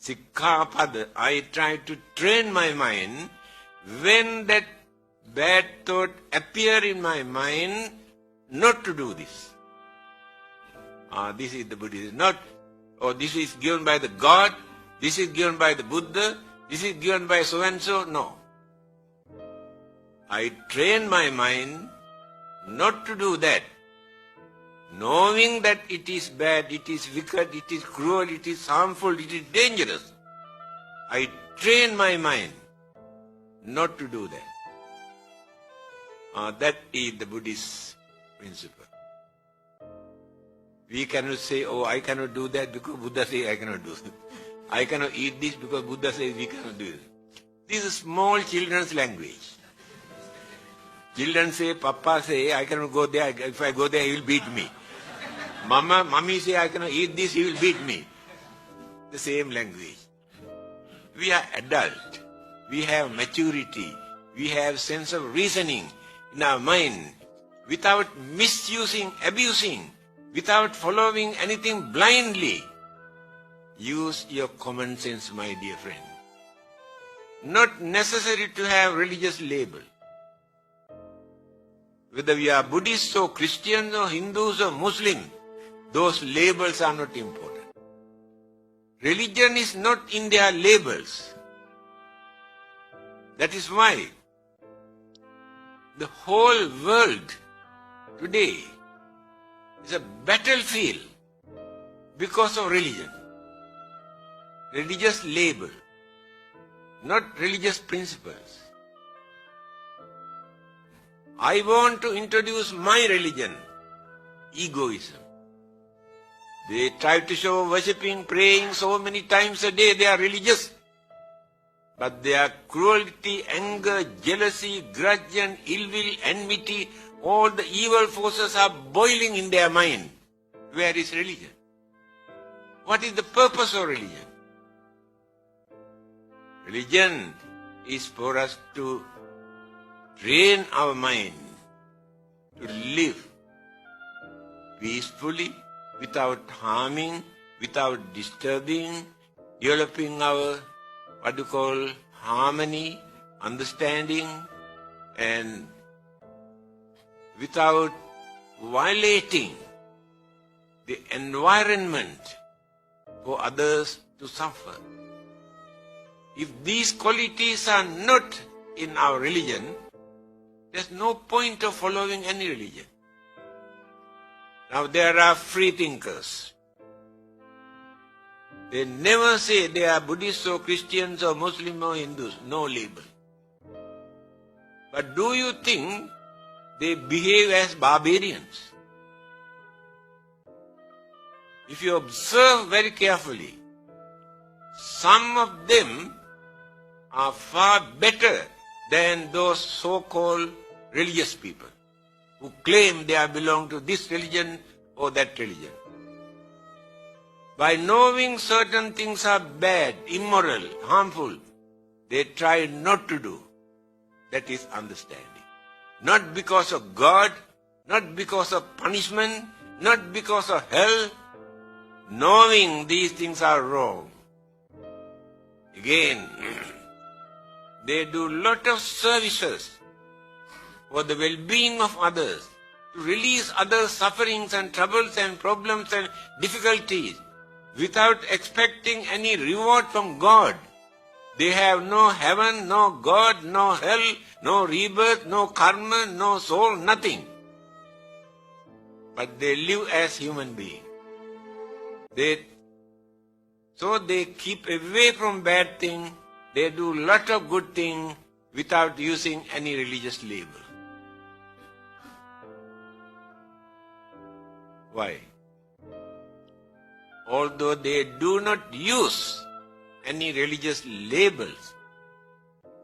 Sikkhapada, I try to train my mind. When that bad thought appear in my mind, not to do this. This is the Buddhism. Not, this is given by the God, this is given by the Buddha, this is given by so and so. No. I train my mind not to do that. Knowing that it is bad, it is wicked, it is cruel, it is harmful, it is dangerous. I train my mind not to do that. That is the Buddhist principle. We cannot say, I cannot do that because Buddha says I cannot do it. I cannot eat this because Buddha says we cannot do it. This is small children's language. Children say, Papa say, I cannot go there. If I go there, he will beat me. Mommy say, I cannot eat this, he will beat me. The same language. We are adult. We have maturity. We have sense of reasoning in our mind. Without misusing, abusing, without following anything blindly. Use your common sense, my dear friend. Not necessary to have religious label. Whether we are Buddhists or Christians or Hindus or Muslims, those labels are not important. Religion is not in their labels. That is why the whole world today is a battlefield because of religion. Religious label, not religious principles. I want to introduce my religion, egoism. They try to show worshipping, praying so many times a day, they are religious. But their cruelty, anger, jealousy, grudge and ill will, enmity, all the evil forces are boiling in their mind. Where is religion? What is the purpose of religion? Religion is for us to train our mind to live peacefully, without harming, without disturbing, developing our, harmony, understanding, and without violating the environment for others to suffer. If these qualities are not in our religion, there's no point of following any religion. Now there are free thinkers. They never say they are Buddhists or Christians or Muslims or Hindus. No label. But do you think they behave as barbarians? If you observe very carefully, some of them are far better than those so-called religious people who claim they belong to this religion or that religion. By knowing certain things are bad, immoral, harmful, they try not to do. That is understanding. Not because of God, not because of punishment, not because of hell, knowing these things are wrong. Again, they do lot of services for the well-being of others, to release others' sufferings and troubles and problems and difficulties without expecting any reward from God. They have no heaven, no God, no hell, no rebirth, no karma, no soul, nothing. But they live as human beings. So they keep away from bad things. They do lot of good things without using any religious label. Why? Although they do not use any religious labels,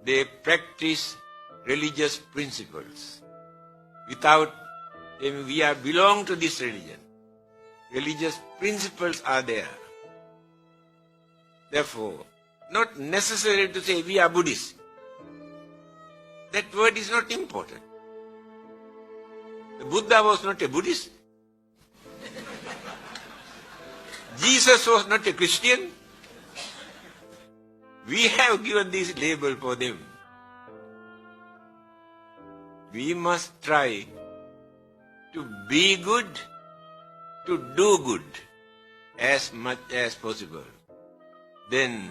they practice religious principles. Without them, we belong to this religion. Religious principles are there. Therefore, not necessary to say we are Buddhists. That word is not important. The Buddha was not a Buddhist. Jesus was not a Christian. We have given this label for them. We must try to be good, to do good as much as possible. Then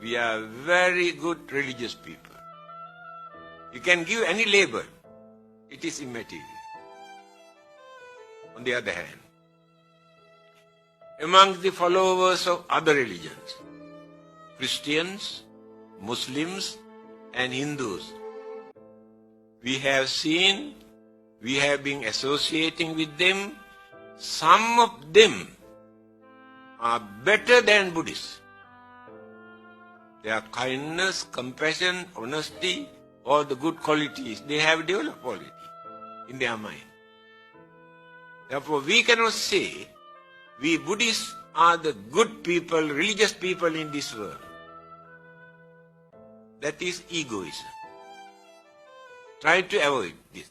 we are very good religious people. You can give any label. It is immaterial. On the other hand, among the followers of other religions, Christians, Muslims, and Hindus, we have seen, we have been associating with them, some of them are better than Buddhists. Their kindness, compassion, honesty, all the good qualities, they have developed already in their mind. Therefore, we cannot say we Buddhists are the good people, religious people in this world. That is egoism. Try to avoid this.